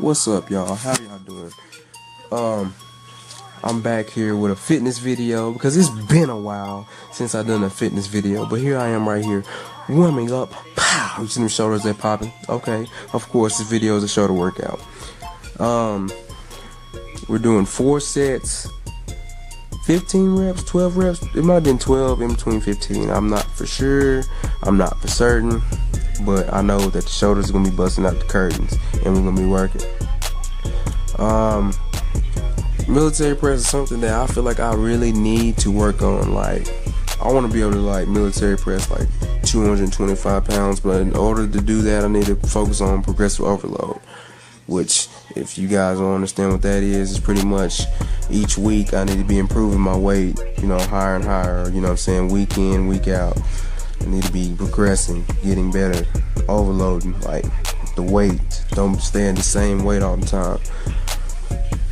What's up, y'all? How y'all doing? I'm back here with a fitness video because it's been a while since I done a fitness video, but here I am right here warming up. Pow! You see them shoulders that popping? Okay, of course this video is a shoulder workout. We're doing 4 sets, 15 reps, 12 reps. It might have been 12 in between 15. I'm not for sure. I'm not for certain. But I know that the shoulders are going to be busting out the curtains. And we're going to be working. Military press is something that I feel like I really need to work on. Like, I want to be able to like military press like 225 pounds. But in order to do that, I need to focus on progressive overload. Which, if you guys don't understand what that is pretty much each week I need to be improving my weight, you know, higher and higher, you know what I'm saying, week in, week out. I need to be progressing, getting better, overloading, like the weight. Don't stay in the same weight all the time.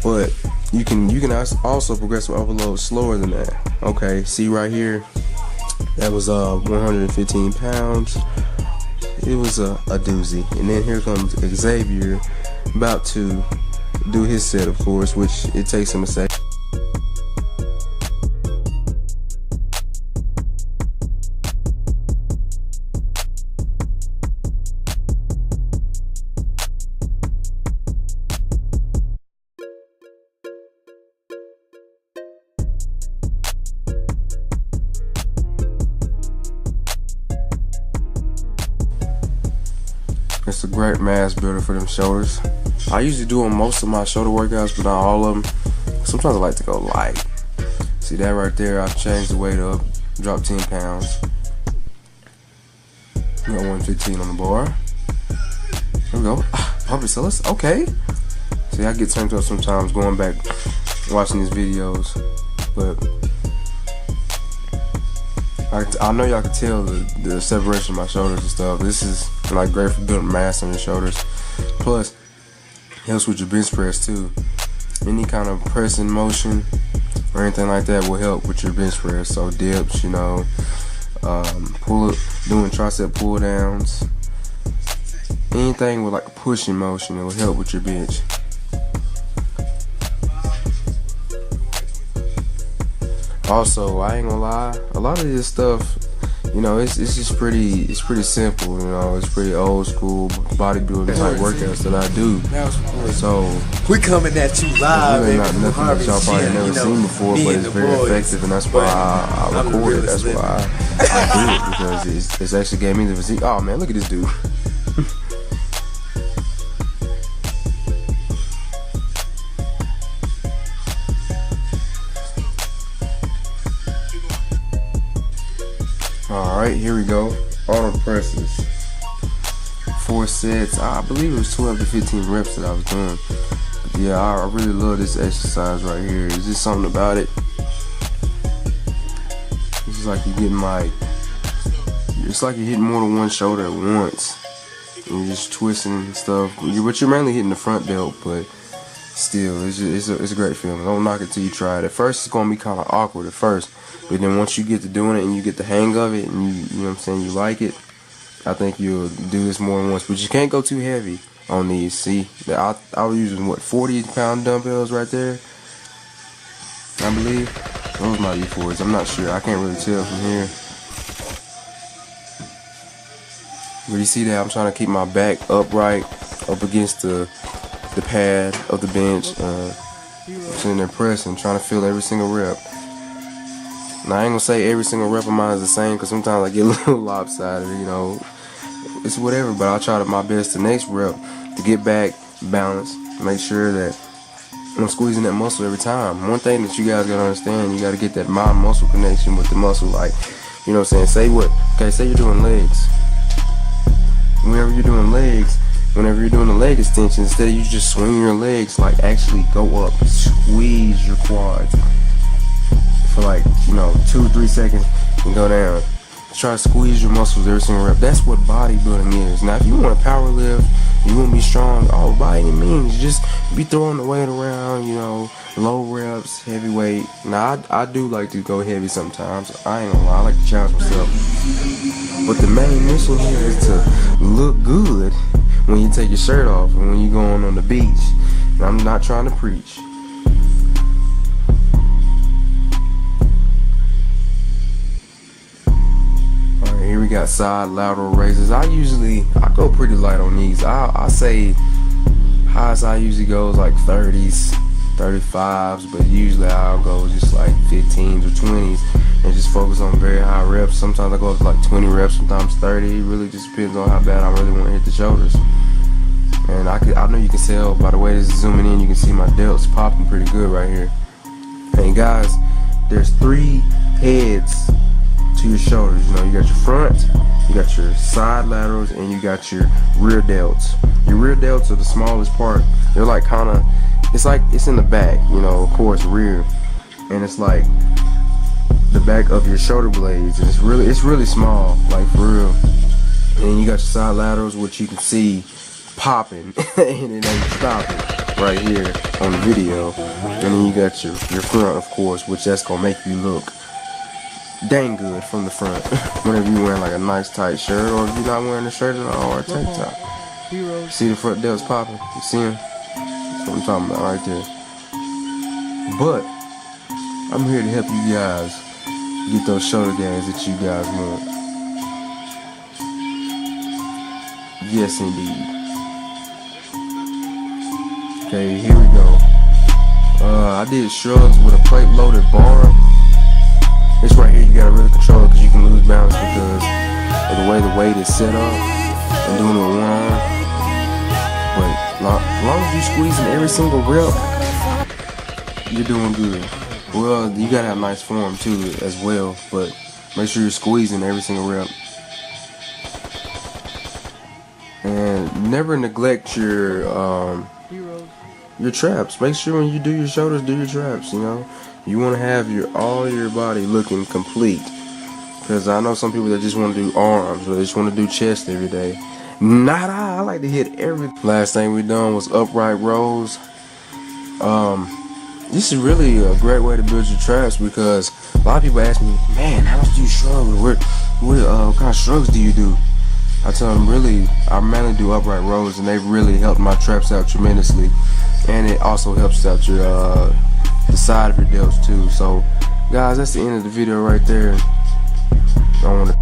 But you can also progressive overload slower than that. Okay, see right here, that was 115 pounds. It was a doozy. And then here comes Xavier, about to do his set, of course, which it takes him a second. It's a great mass builder for them shoulders. I usually do on most of my shoulder workouts, but not all of them. Sometimes I like to go light. See that right there? I've changed the weight up, dropped 10 pounds. Got 115 on the bar. There we go. Marselis, okay. See, I get turned up sometimes going back, watching these videos, but I know y'all can tell the separation of my shoulders and stuff. This is like great for building mass on your shoulders. Plus, it helps with your bench press too. Any kind of pressing motion or anything like that will help with your bench press. So dips, you know, doing tricep pull downs, anything with like a pushing motion, it will help with your bench. Also, I ain't gonna lie, a lot of this stuff, you know, it's just pretty simple, you know, it's pretty old school bodybuilding type workouts that I do. So we coming at you live, really not nothing that y'all probably never seen before, but it's very effective, and that's why I record it. That's why I do it, because it's actually gave me the physique. Oh man, look at this dude. Alright, here we go. Arnold presses. 4 sets. I believe it was 12 to 15 reps that I was doing. But yeah, I really love this exercise right here. It's just something about it. It's just like you're getting like, it's like you're hitting more than one shoulder at once. And you're just twisting and stuff. But you're mainly hitting the front delt, but still, it's a great feeling. Don't knock it till you try it. At first, it's gonna be kind of awkward at first, but then once you get to doing it and you get the hang of it, and you know what I'm saying, you like it, I think you'll do this more than once. But you can't go too heavy on these. See, I was using what, 40-pound dumbbells right there, I believe. Those might be 40s. I'm not sure. I can't really tell from here. But you see that I'm trying to keep my back upright, up against the pad of the bench. I'm sitting there pressing, trying to feel every single rep. Now I ain't gonna say every single rep of mine is the same, because sometimes I get a little lopsided, you know. It's whatever, but I'll try my best the next rep to get back balanced, make sure that I'm squeezing that muscle every time. One thing that you guys gotta understand, you gotta get that mind-muscle connection with the muscle. Like, you know what I'm saying, say you're doing legs. Whenever you're doing legs, whenever you're doing the leg extension, instead of you just swinging your legs, like actually go up, squeeze your quads for like, you know, 2-3 seconds and go down. Try to squeeze your muscles every single rep. That's what bodybuilding is. Now if you want to power lift, you want to be strong, by any means, just be throwing the weight around, you know, low reps, heavy weight. Now I do like to go heavy sometimes. I ain't gonna lie, I like to challenge myself. But the main mission here is to look good when you take your shirt off and when you're going on the beach. And I'm not trying to preach. Alright, here we got side lateral raises. I go pretty light on these. I say highest I usually go is like 30s, 35s, but usually I'll go just like 15s or 20s and just focus on very high reps. Sometimes I go up to like 20 reps, sometimes 30. It really just depends on how bad I really want to hit the shoulders. And I know you can tell by the way this is zooming in, you can see my delts popping pretty good right here. And guys, there's 3 heads to your shoulders. You know, you got your front, you got your side laterals, and you got your rear delts. Your rear delts are the smallest part. They're like it's in the back, you know, of course rear, and it's like the back of your shoulder blades, and it's really small, like for real. And then you got your side laterals, which you can see popping and it ain't stopping right here on the video. And then you got your front, of course, which that's gonna make you look dang good from the front whenever you're wearing like a nice tight shirt, or if you're not wearing a shirt at all or a tank top. See the front delts popping? You see them? That's what I'm talking about right there. But I'm here to help you guys get those shoulder gains that you guys want. Yes, indeed. Okay, here we go. I did shrugs with a plate loaded bar. This right here you gotta really control it because you can lose balance because of the way the weight is set up and doing it with one arm. But as long as you're squeezing every single rep, you're doing good. Well, you gotta have nice form too as well, but make sure you're squeezing every single rep. And never neglect your traps. Make sure when you do your shoulders, do your traps, you know. You want to have all your body looking complete. Because I know some people that just want to do arms or they just want to do chest every day. Not I like to hit every. Last thing we done was upright rows. This is really a great way to build your traps because a lot of people ask me, man, how much do you shrug? What kind of shrugs do you do? I tell them really, I mainly do upright rows, and they've really helped my traps out tremendously. And it also helps out your the side of your delts too. So guys, that's the end of the video right there. I want to